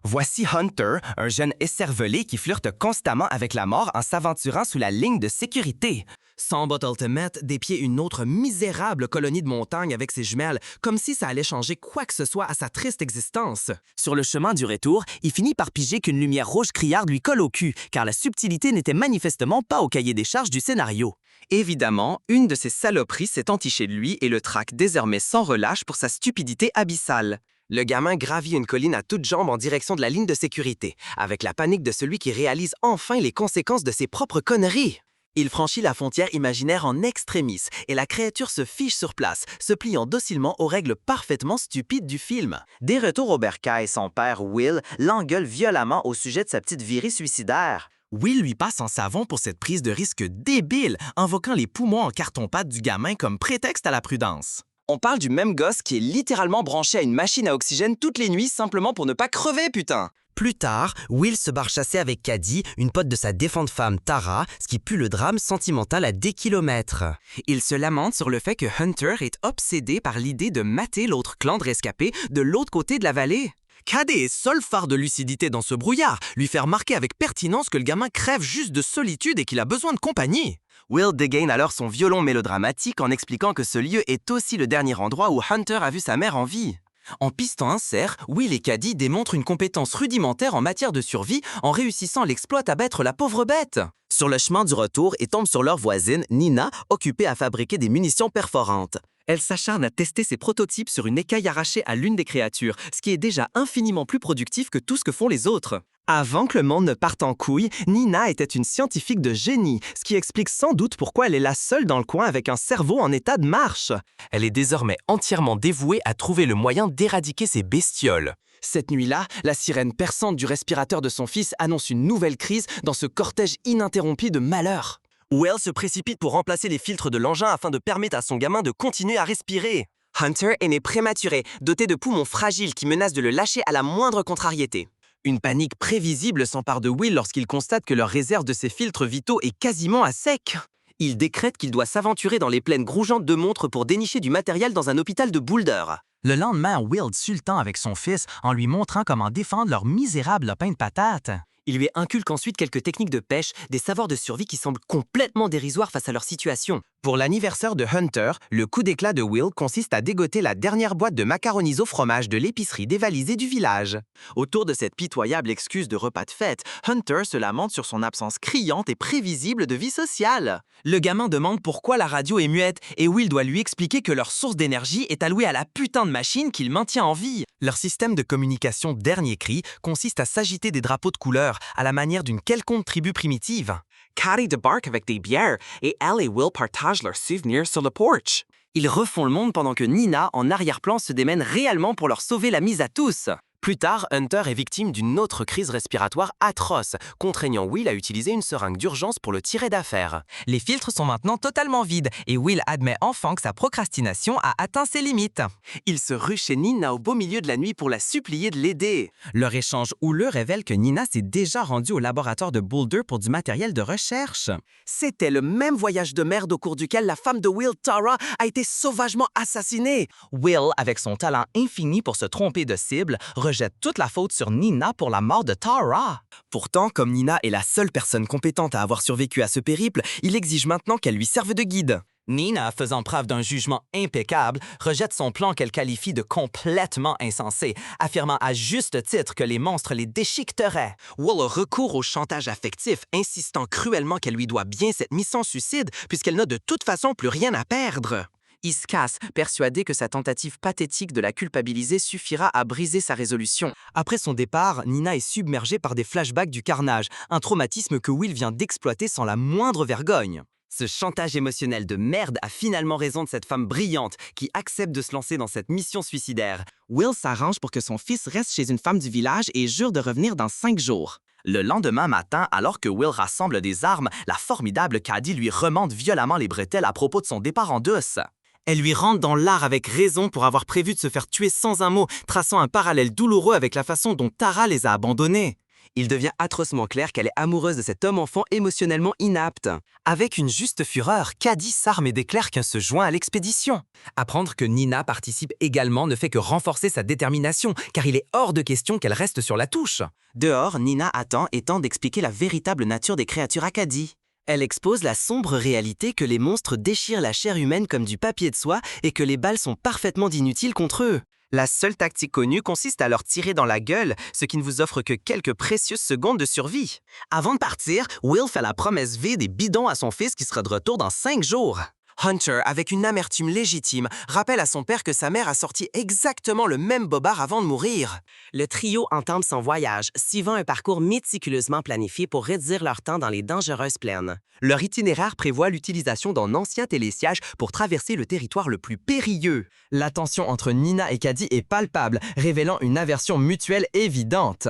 Voici Hunter, un jeune écervelé qui flirte constamment avec la mort en s'aventurant sous la ligne de sécurité. Son bot Ultimate dépiait une autre misérable colonie de montagne avec ses jumelles, comme si ça allait changer quoi que ce soit à sa triste existence. Sur le chemin du retour, il finit par piger qu'une lumière rouge criarde lui colle au cul, car la subtilité n'était manifestement pas au cahier des charges du scénario. Évidemment, une de ces saloperies s'est entichée de lui et le traque désormais sans relâche pour sa stupidité abyssale. Le gamin gravit une colline à toutes jambes en direction de la ligne de sécurité, avec la panique de celui qui réalise enfin les conséquences de ses propres conneries. Il franchit la frontière imaginaire en extremis et la créature se fige sur place, se pliant docilement aux règles parfaitement stupides du film. Dès retour au bercail, son père, Will, l'engueule violemment au sujet de sa petite virée suicidaire. Will lui passe en savon pour cette prise de risque débile, invoquant les poumons en carton-pâte du gamin comme prétexte à la prudence. On parle du même gosse qui est littéralement branché à une machine à oxygène toutes les nuits simplement pour ne pas crever, putain! Plus tard, Will se barre chasser avec Caddy, une pote de sa défunte femme Tara, ce qui pue le drame sentimental à des kilomètres. Il se lamente sur le fait que Hunter est obsédé par l'idée de mater l'autre clan de rescapés de l'autre côté de la vallée. Caddy est seul phare de lucidité dans ce brouillard, lui faire remarquer avec pertinence que le gamin crève juste de solitude et qu'il a besoin de compagnie. Will dégaine alors son violon mélodramatique en expliquant que ce lieu est aussi le dernier endroit où Hunter a vu sa mère en vie. En pistant un cerf, Will et Caddy démontrent une compétence rudimentaire en matière de survie en réussissant l'exploit d'abattre la pauvre bête. Sur le chemin du retour, ils tombent sur leur voisine, Nina, occupée à fabriquer des munitions perforantes. Elle s'acharne à tester ses prototypes sur une écaille arrachée à l'une des créatures, ce qui est déjà infiniment plus productif que tout ce que font les autres. Avant que le monde ne parte en couille, Nina était une scientifique de génie, ce qui explique sans doute pourquoi elle est la seule dans le coin avec un cerveau en état de marche. Elle est désormais entièrement dévouée à trouver le moyen d'éradiquer ces bestioles. Cette nuit-là, la sirène perçante du respirateur de son fils annonce une nouvelle crise dans ce cortège ininterrompu de malheur. Will se précipite pour remplacer les filtres de l'engin afin de permettre à son gamin de continuer à respirer. Hunter est né prématuré, doté de poumons fragiles qui menacent de le lâcher à la moindre contrariété. Une panique prévisible s'empare de Will lorsqu'il constate que leur réserve de ses filtres vitaux est quasiment à sec. Il décrète qu'il doit s'aventurer dans les plaines grougeantes de montres pour dénicher du matériel dans un hôpital de Boulder. Le lendemain, Will tue le temps avec son fils en lui montrant comment défendre leur misérable pain de patates. Il lui inculque ensuite quelques techniques de pêche, des savoirs de survie qui semblent complètement dérisoires face à leur situation. Pour l'anniversaire de Hunter, le coup d'éclat de Will consiste à dégoter la dernière boîte de macaronis au fromage de l'épicerie dévalisée du village. Autour de cette pitoyable excuse de repas de fête, Hunter se lamente sur son absence criante et prévisible de vie sociale. Le gamin demande pourquoi la radio est muette et Will doit lui expliquer que leur source d'énergie est allouée à la putain de machine qu'il maintient en vie. Leur système de communication dernier cri consiste à s'agiter des drapeaux de couleur à la manière d'une quelconque tribu primitive. Caddy débarque avec des bières et Elle et Will partagent leurs souvenirs sur le porch. Ils refont le monde pendant que Nina, en arrière-plan, se démène réellement pour leur sauver la mise à tous. Plus tard, Hunter est victime d'une autre crise respiratoire atroce, contraignant Will à utiliser une seringue d'urgence pour le tirer d'affaire. Les filtres sont maintenant totalement vides et Will admet enfin que sa procrastination a atteint ses limites. Il se rue chez Nina au beau milieu de la nuit pour la supplier de l'aider. Leur échange houleux révèle que Nina s'est déjà rendue au laboratoire de Boulder pour du matériel de recherche. C'était le même voyage de merde au cours duquel la femme de Will, Tara, a été sauvagement assassinée. Will, avec son talent infini pour se tromper de cible, rejette toute la faute sur Nina pour la mort de Tara. Pourtant, comme Nina est la seule personne compétente à avoir survécu à ce périple, il exige maintenant qu'elle lui serve de guide. Nina, faisant preuve d'un jugement impeccable, rejette son plan qu'elle qualifie de complètement insensé, affirmant à juste titre que les monstres les déchiqueteraient. Will recourt au chantage affectif, insistant cruellement qu'elle lui doit bien cette mission suicide puisqu'elle n'a de toute façon plus rien à perdre. Il se casse, persuadé que sa tentative pathétique de la culpabiliser suffira à briser sa résolution. Après son départ, Nina est submergée par des flashbacks du carnage, un traumatisme que Will vient d'exploiter sans la moindre vergogne. Ce chantage émotionnel de merde a finalement raison de cette femme brillante qui accepte de se lancer dans cette mission suicidaire. Will s'arrange pour que son fils reste chez une femme du village et jure de revenir dans 5 jours. Le lendemain matin, alors que Will rassemble des armes, la formidable Caddy lui remonte violemment les bretelles à propos de son départ en douce. Elle lui rentre dans l'art avec raison pour avoir prévu de se faire tuer sans un mot, traçant un parallèle douloureux avec la façon dont Tara les a abandonnés. Il devient atrocement clair qu'elle est amoureuse de cet homme-enfant émotionnellement inapte. Avec une juste fureur, Caddy s'arme et déclare qu'elle se joint à l'expédition. Apprendre que Nina participe également ne fait que renforcer sa détermination, car il est hors de question qu'elle reste sur la touche. Dehors, Nina attend et tente d'expliquer la véritable nature des créatures Acadie. Elle expose la sombre réalité que les monstres déchirent la chair humaine comme du papier de soie et que les balles sont parfaitement inutiles contre eux. La seule tactique connue consiste à leur tirer dans la gueule, ce qui ne vous offre que quelques précieuses secondes de survie. Avant de partir, Will fait la promesse vide et bidon à son fils qui sera de retour dans 5 jours. Hunter, avec une amertume légitime, rappelle à son père que sa mère a sorti exactement le même bobard avant de mourir. Le trio entame son voyage, suivant un parcours méticuleusement planifié pour réduire leur temps dans les dangereuses plaines. Leur itinéraire prévoit l'utilisation d'un ancien télésiège pour traverser le territoire le plus périlleux. La tension entre Nina et Caddy est palpable, révélant une aversion mutuelle évidente.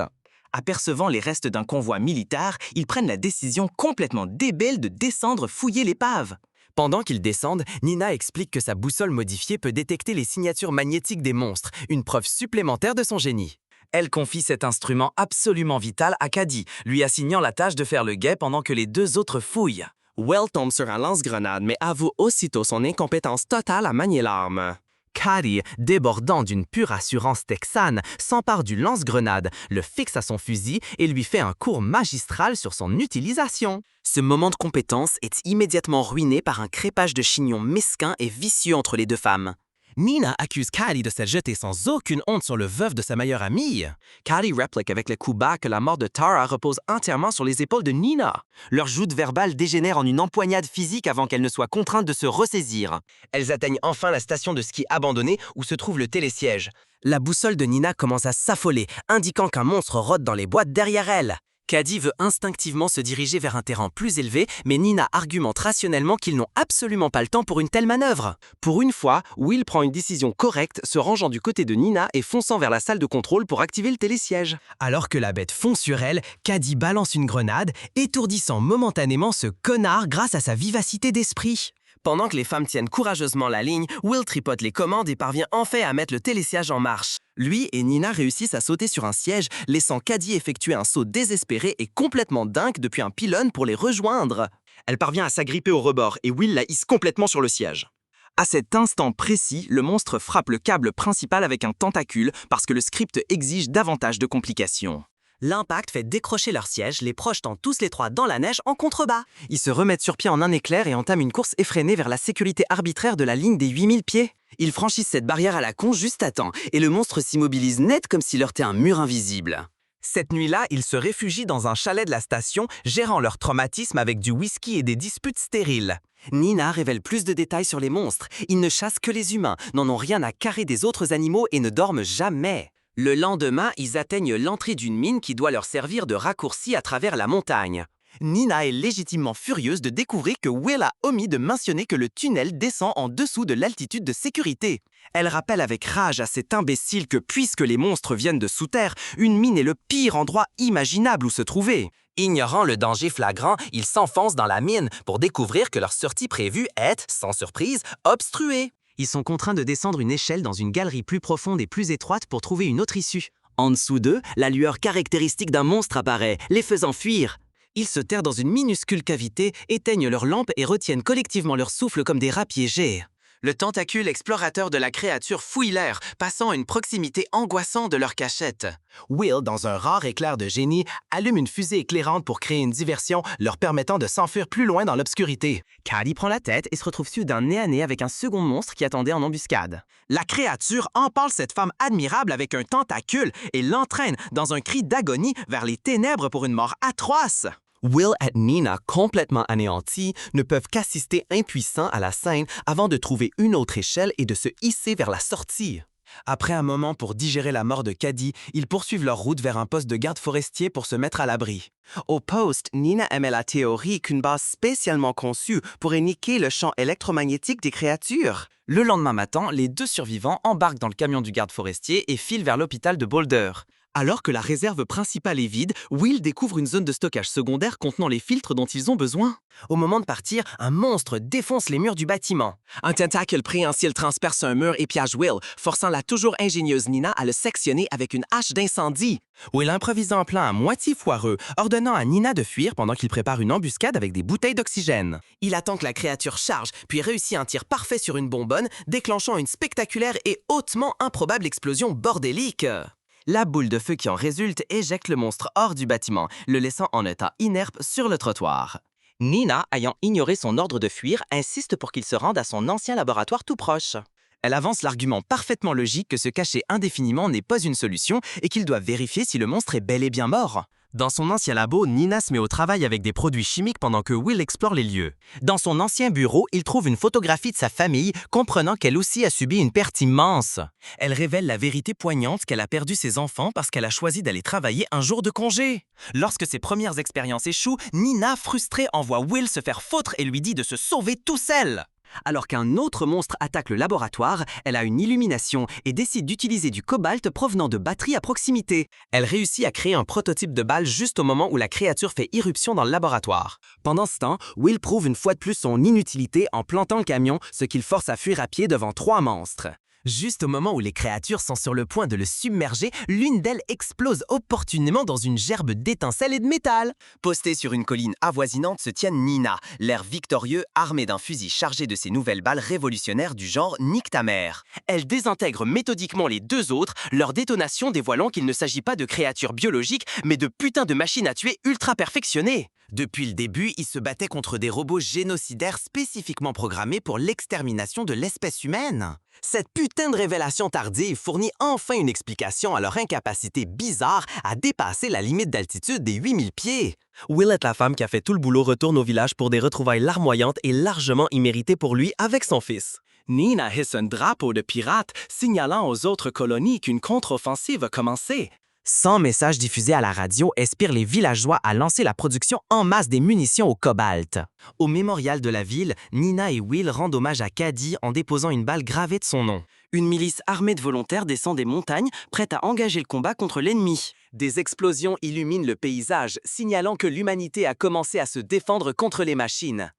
Apercevant les restes d'un convoi militaire, ils prennent la décision complètement débile de descendre fouiller l'épave. Pendant qu'ils descendent, Nina explique que sa boussole modifiée peut détecter les signatures magnétiques des monstres, une preuve supplémentaire de son génie. Elle confie cet instrument absolument vital à Caddy, lui assignant la tâche de faire le guet pendant que les deux autres fouillent. Will tombe sur un lance-grenade mais avoue aussitôt son incompétence totale à manier l'arme. Caddy, débordant d'une pure assurance texane, s'empare du lance-grenade, le fixe à son fusil et lui fait un cours magistral sur son utilisation. Ce moment de compétence est immédiatement ruiné par un crépage de chignon mesquin et vicieux entre les deux femmes. Nina accuse Caddy de s'être jetée sans aucune honte sur le veuf de sa meilleure amie. Caddy réplique avec le coup bas que la mort de Tara repose entièrement sur les épaules de Nina. Leur joute verbale dégénère en une empoignade physique avant qu'elle ne soit contrainte de se ressaisir. Elles atteignent enfin la station de ski abandonnée où se trouve le télésiège. La boussole de Nina commence à s'affoler, indiquant qu'un monstre rôde dans les boîtes derrière elle. Caddy veut instinctivement se diriger vers un terrain plus élevé, mais Nina argumente rationnellement qu'ils n'ont absolument pas le temps pour une telle manœuvre. Pour une fois, Will prend une décision correcte, se rangeant du côté de Nina et fonçant vers la salle de contrôle pour activer le télésiège. Alors que la bête fonce sur elle, Caddy balance une grenade, étourdissant momentanément ce connard grâce à sa vivacité d'esprit. Pendant que les femmes tiennent courageusement la ligne, Will tripote les commandes et parvient enfin à mettre le télésiège en marche. Lui et Nina réussissent à sauter sur un siège, laissant Caddy effectuer un saut désespéré et complètement dingue depuis un pylône pour les rejoindre. Elle parvient à s'agripper au rebord et Will la hisse complètement sur le siège. À cet instant précis, le monstre frappe le câble principal avec un tentacule parce que le script exige davantage de complications. L'impact fait décrocher leur siège, les projetant tous les trois dans la neige en contrebas. Ils se remettent sur pied en un éclair et entament une course effrénée vers la sécurité arbitraire de la ligne des 8000 pieds. Ils franchissent cette barrière à la con juste à temps, et le monstre s'immobilise net comme s'il heurtait un mur invisible. Cette nuit-là, ils se réfugient dans un chalet de la station, gérant leur traumatisme avec du whisky et des disputes stériles. Nina révèle plus de détails sur les monstres. Ils ne chassent que les humains, n'en ont rien à carrer des autres animaux et ne dorment jamais. Le lendemain, ils atteignent l'entrée d'une mine qui doit leur servir de raccourci à travers la montagne. Nina est légitimement furieuse de découvrir que Will a omis de mentionner que le tunnel descend en dessous de l'altitude de sécurité. Elle rappelle avec rage à cet imbécile que puisque les monstres viennent de sous terre, une mine est le pire endroit imaginable où se trouver. Ignorant le danger flagrant, ils s'enfoncent dans la mine pour découvrir que leur sortie prévue est, sans surprise, obstruée. Ils sont contraints de descendre une échelle dans une galerie plus profonde et plus étroite pour trouver une autre issue. En dessous d'eux, la lueur caractéristique d'un monstre apparaît, les faisant fuir. Ils se terrent dans une minuscule cavité, éteignent leurs lampes et retiennent collectivement leur souffle comme des rats piégés. Le tentacule explorateur de la créature fouille l'air, passant à une proximité angoissante de leur cachette. Will, dans un rare éclair de génie, allume une fusée éclairante pour créer une diversion, leur permettant de s'enfuir plus loin dans l'obscurité. Caddy prend la tête et se retrouve su d'un nez à nez avec un second monstre qui attendait en embuscade. La créature empale cette femme admirable avec un tentacule et l'entraîne dans un cri d'agonie vers les ténèbres pour une mort atroce. Will et Nina, complètement anéantis, ne peuvent qu'assister impuissants à la scène avant de trouver une autre échelle et de se hisser vers la sortie. Après un moment pour digérer la mort de Caddy, ils poursuivent leur route vers un poste de garde forestier pour se mettre à l'abri. Au poste, Nina émet la théorie qu'une base spécialement conçue pourrait niquer le champ électromagnétique des créatures. Le lendemain matin, les deux survivants embarquent dans le camion du garde forestier et filent vers l'hôpital de Boulder. Alors que la réserve principale est vide, Will découvre une zone de stockage secondaire contenant les filtres dont ils ont besoin. Au moment de partir, un monstre défonce les murs du bâtiment. Un tentacle préhensile transperce un mur et piège Will, forçant la toujours ingénieuse Nina à le sectionner avec une hache d'incendie. Will improvise un plan à moitié foireux, ordonnant à Nina de fuir pendant qu'il prépare une embuscade avec des bouteilles d'oxygène. Il attend que la créature charge, puis réussit un tir parfait sur une bonbonne, déclenchant une spectaculaire et hautement improbable explosion bordélique. La boule de feu qui en résulte éjecte le monstre hors du bâtiment, le laissant en état inerte sur le trottoir. Nina, ayant ignoré son ordre de fuir, insiste pour qu'il se rende à son ancien laboratoire tout proche. Elle avance l'argument parfaitement logique que se cacher indéfiniment n'est pas une solution et qu'ils doivent vérifier si le monstre est bel et bien mort. Dans son ancien labo, Nina se met au travail avec des produits chimiques pendant que Will explore les lieux. Dans son ancien bureau, il trouve une photographie de sa famille, comprenant qu'elle aussi a subi une perte immense. Elle révèle la vérité poignante qu'elle a perdu ses enfants parce qu'elle a choisi d'aller travailler un jour de congé. Lorsque ses premières expériences échouent, Nina, frustrée, envoie Will se faire foutre et lui dit de se sauver tout seul. Alors qu'un autre monstre attaque le laboratoire, elle a une illumination et décide d'utiliser du cobalt provenant de batteries à proximité. Elle réussit à créer un prototype de balle juste au moment où la créature fait irruption dans le laboratoire. Pendant ce temps, Will prouve une fois de plus son inutilité en plantant le camion, ce qu'il force à fuir à pied devant 3 monstres. Juste au moment où les créatures sont sur le point de le submerger, l'une d'elles explose opportunément dans une gerbe d'étincelles et de métal. Postée sur une colline avoisinante se tient Nina, l'air victorieux, armée d'un fusil chargé de ses nouvelles balles révolutionnaires du genre Nique ta mère. Elle désintègre méthodiquement les 2 autres, leur détonation dévoilant qu'il ne s'agit pas de créatures biologiques, mais de putains de machines à tuer ultra perfectionnées. Depuis le début, ils se battaient contre des robots génocidaires spécifiquement programmés pour l'extermination de l'espèce humaine. Cette putain de révélation tardive fournit enfin une explication à leur incapacité bizarre à dépasser la limite d'altitude des 8000 pieds. Will et la femme qui a fait tout le boulot retournent au village pour des retrouvailles larmoyantes et largement imméritées pour lui avec son fils. Nina hisse un drapeau de pirate, signalant aux autres colonies qu'une contre-offensive a commencé. 100 messages diffusés à la radio inspirent les villageois à lancer la production en masse des munitions au cobalt. Au mémorial de la ville, Nina et Will rendent hommage à Caddy en déposant une balle gravée de son nom. Une milice armée de volontaires descend des montagnes, prête à engager le combat contre l'ennemi. Des explosions illuminent le paysage, signalant que l'humanité a commencé à se défendre contre les machines.